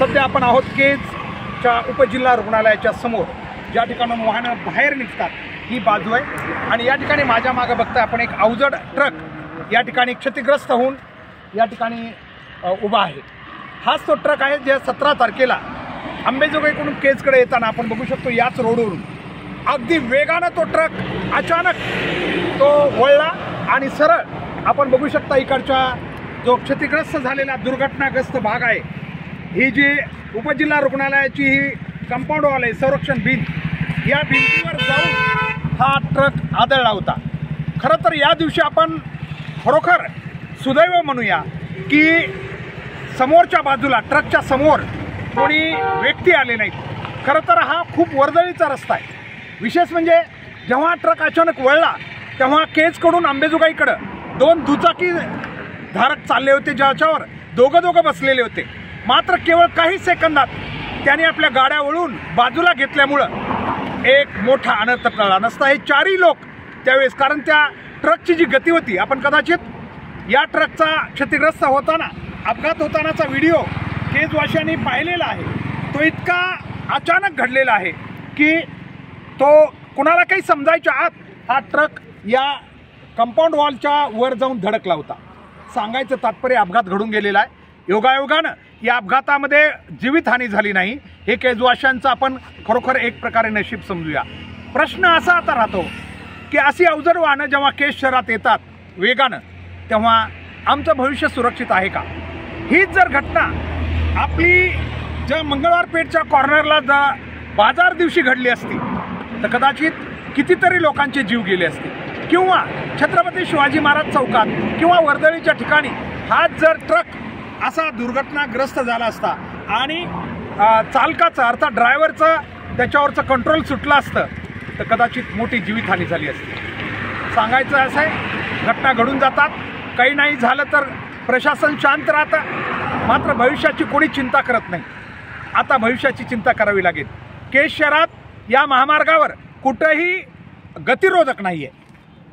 सध्या आपण आहोत केजच्या उपजिल्हा रुग्णालयाच्या समोर, ज्या ठिकाणून वाहनं बाहेर निघतात ही बाजू आहे। आणि या ठिकाणी माझ्या मागे बघताय आपण एक अवजड ट्रक या ठिकाणी क्षतिग्रस्त होऊन या ठिकाणी उभा आहे। हाच तो ट्रक आहे जे 17 तारखेला अंबेजोगाईकडून केजकडे येताना आपण बघू शकतो याच रोडवरून अगदी वेगानं तो ट्रक अचानक तो वळला आणि सरळ आपण बघू शकता इकडच्या जो क्षतिग्रस्त झालेला दुर्घटनाग्रस्त भाग आहे, ही जी उपजिल्हा रुग्णालयाची ही कंपाऊंड वॉल आहे, संरक्षण भिंत, या भिंतीवर जाऊन हा ट्रक आदळला होता। खरं तर या दिवशी आपण खरोखर सुदैव म्हणूया की समोरच्या बाजूला ट्रकच्या समोर कोणी व्यक्ती आले नाहीत। खरं तर हा खूप वर्दळीचा रस्ता आहे। विशेष म्हणजे जेव्हा ट्रक अचानक वळला तेव्हा केजकडून अंबेजोगाईकडं 2 दुचाकी धारक चालले होते, ज्याच्यावर दोघं बसलेले होते। मात्र केवळ काही सेकंदात त्यांनी आपल्या गाड्या वळून बाजूला घेतल्यामुळं एक मोठा अनर्थ टळला नसता। हे 4ही लोक त्यावेळेस, कारण त्या ट्रकची जी गती होती, आपण कदाचित या ट्रकचा क्षतिग्रस्त होताना अपघात होतानाचा व्हिडिओ केजवासियांनी पाहिलेला आहे, तो इतका अचानक घडलेला आहे की तो कुणाला काही समजायच्या आत हा ट्रक या कंपाऊंड वॉलच्या वर जाऊन धडकला होता। सांगायचं तात्पर्य अपघात घडून गेलेला आहे। योगायोगानं या अपघातामध्ये जीवितहानी झाली नाही, हे केजवासियांचं आपण खरोखर एक प्रकारे नशीब समजूया। प्रश्न असा आता राहतो की अशी अवजड वाहनं जेव्हा केज शहरात येतात वेगानं, तेव्हा आमचं भविष्य सुरक्षित आहे का? हीच जर घटना आपली ज्या मंगळवार पेठच्या कॉर्नरला बाजार दिवशी घडली असती तर कदाचित कितीतरी लोकांचे जीव गेले असते, किंवा छत्रपती शिवाजी महाराज चौकात किंवा वर्दळीच्या ठिकाणी हाच जर ट्रक असा दुर्घटनाग्रस्त झाला असता आणि चालकाचं अर्थात ड्रायव्हरचं त्याच्यावरचं कंट्रोल सुटलं असतं तर कदाचित मोठी जीवितहानी झाली असती। सांगायचं असं आहे, घटना घडून जातात, काही नाही झालं तर प्रशासन शांत राहतं, मात्र भविष्याची कोणी चिंता करत नाही। आता भविष्याची चिंता करावी लागेल। केज शहरात या महामार्गावर कुठंही गतिरोधक नाही आहे।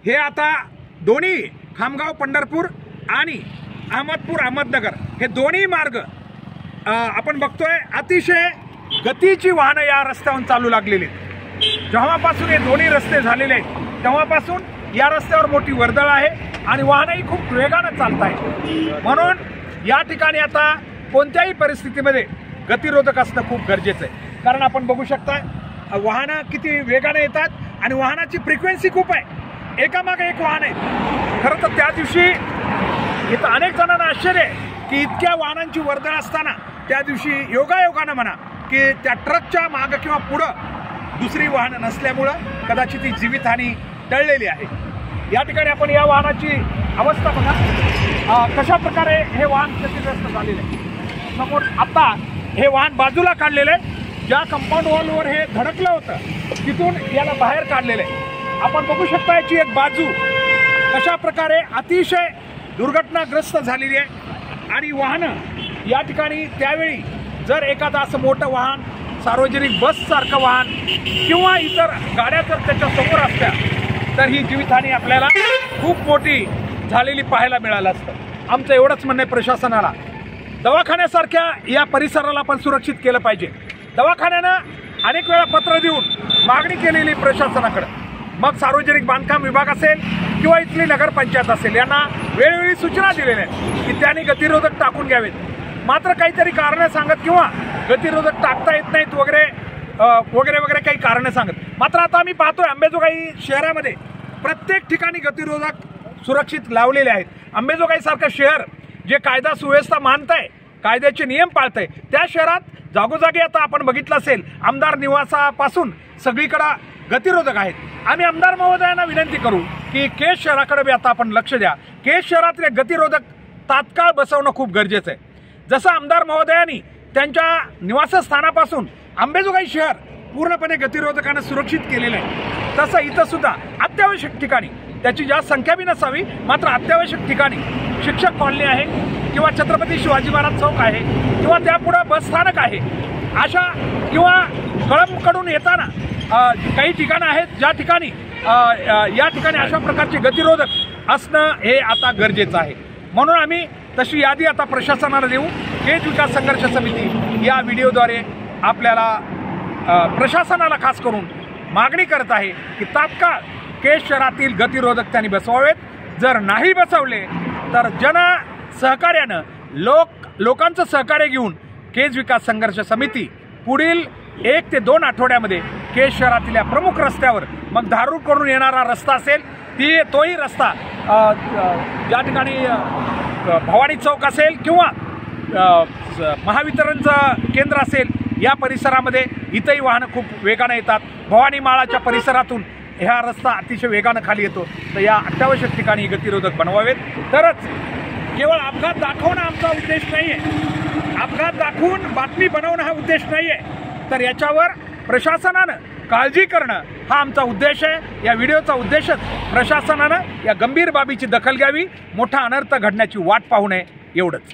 हे आता दोन्ही खामगाव पंढरपूर आणि अहमदपूर अहमदनगर हे दोन्ही मार्ग आपण बघतोय अतिशय गतीची वाहनं या रस्त्यावरून चालू लागलेली आहेत। जेव्हापासून हे दोन्ही रस्ते झालेले आहेत तेव्हापासून या रस्त्यावर मोठी वर्दळ आहे आणि वाहनही खूप वेगानं चालत आहे। म्हणून या ठिकाणी आता कोणत्याही परिस्थितीमध्ये गतिरोधक असणं खूप गरजेचं आहे, कारण आपण बघू शकता वाहनं किती वेगाने येतात आणि वाहनाची फ्रिक्वेन्सी खूप आहे, एकामागे एक वाहन आहे। खरं तर त्या दिवशी इथं अनेक जणांना आश्चर्य आहे की इतक्या वाहनांची वर्दळ असताना त्या दिवशी योगायोगानं म्हणा की त्या ट्रकच्या मागं किंवा पुढं दुसरी वाहनं नसल्यामुळं कदाचित ही जीवितहानी टळलेली आहे। या ठिकाणी आपण या वाहनाची अवस्था बघा, कशा प्रकारे हे वाहन क्षतिग्रस्त झालेले आहे। समोर आता हे वाहन बाजूला काढलेलं आहे, ज्या कंपाऊंड वॉलवर हे धडकलं होतं तिथून याला बाहेर काढलेलं आहे। आपण बघू शकता याची एक बाजू कशा प्रकारे अतिशय दुर्घटनाग्रस्त झालेली आहे। आणि वाहनं या ठिकाणी त्यावेळी जर एखादं असं मोठं वाहन, सार्वजनिक बससारखं वाहन किंवा इतर गाड्या जर त्याच्या समोर असत्या तर ही जीवितहानी आपल्याला खूप मोठी झालेली पाहायला मिळालं असतं। आमचं एवढंच म्हणणं आहे प्रशासनाला, दवाखान्यासारख्या या परिसराला पण सुरक्षित केलं पाहिजे। दवाखान्यानं अनेक वेळा पत्र देऊन मागणी केलेली प्रशासनाकडे, मग सार्वजनिक बांधकाम विभाग असेल किंवा इथली नगरपंचायत असेल, यांना वेळोवेळी सूचना दिलेल्या आहेत की त्यांनी गतिरोधक टाकून घ्यावेत। मात्र काहीतरी कारणं सांगत किंवा गतिरोधक टाकता येत नाहीत वगैरे वगैरे वगैरे काही कारणं सांगत। मात्र आता आम्ही पाहतोय अंबेजोगाई शहरामध्ये प्रत्येक ठिकाणी गतिरोधक सुरक्षित लावलेले आहेत। अंबेजोगाईसारखं शहर जे कायदा सुव्यवस्था मानतंय, कायद्याचे नियम पाळतंय, त्या शहरात जागोजागी आता आपण बघितलं असेल आमदार निवासापासून सगळीकडे गतिरोधक आहेत। आम्ही आमदार महोदयांना विनंती करू की केज शहराकडे बी आता आपण लक्ष द्या। केज शहरातले गतिरोधक तात्काळ बसवणं खूप गरजेचं आहे। जसं आमदार महोदयांनी त्यांच्या निवासस्थानापासून अंबेजोगाई शहर पूर्णपणे गतिरोधकानं सुरक्षित केलेलं आहे, तसं इथं सुद्धा अत्यावश्यक ठिकाणी, त्याची जास्त संख्या बी नसावी, मात्र अत्यावश्यक ठिकाणी शिक्षक कॉलनी आहे किंवा छत्रपती शिवाजी महाराज चौक आहे किंवा त्यापुढं बसस्थानक आहे, अशा किंवा कळंबकडून येताना काही ठिकाणं आहेत ज्या ठिकाणी या ठिकाणी अशा प्रकारचे गतिरोधक असणं हे आता गरजेचं आहे। म्हणून आम्ही तशी यादी आता प्रशासनाला देऊ। केज विकास संघर्ष समिती या व्हिडिओद्वारे आपल्याला प्रशासनाला खास करून मागणी करत आहे की तात्काळ केज शहरातील गतिरोधक त्यांनी बसवावेत। जर नाही बसवले तर सहकार्यानं लोकांचं सहकार्य घेऊन केज विकास संघर्ष समिती पुढील 1 ते 2 आठवड्यामध्ये केज शहरातील प्रमुख रस्त्यावर, मग धारूर करून येणारा रस्ता असेल तोही रस्ता ज्या ठिकाणी भवानी चौक असेल किंवा महावितरणचं केंद्र असेल या परिसरामध्ये इथंही वाहनं खूप वेगानं येतात। भवानी माळाच्या परिसरातून हा रस्ता अतिशय वेगानं खाली येतो। तर या अत्यावश्यक ठिकाणी गतिरोधक बनवावेत, तरच केवळ अपघात दाखवणं आमचा उद्देश नाही आहे, अपघात दाखवून बातमी बनवणं हा उद्देश नाही आहे, तर याच्यावर प्रशासनानं काळजी करणं हा आमचा उद्देश आहे। या व्हिडिओचा उद्देशच प्रशासनानं या गंभीर बाबीची दखल घ्यावी, मोठा अनर्थ घडण्याची वाट पाहू नये एवढंच।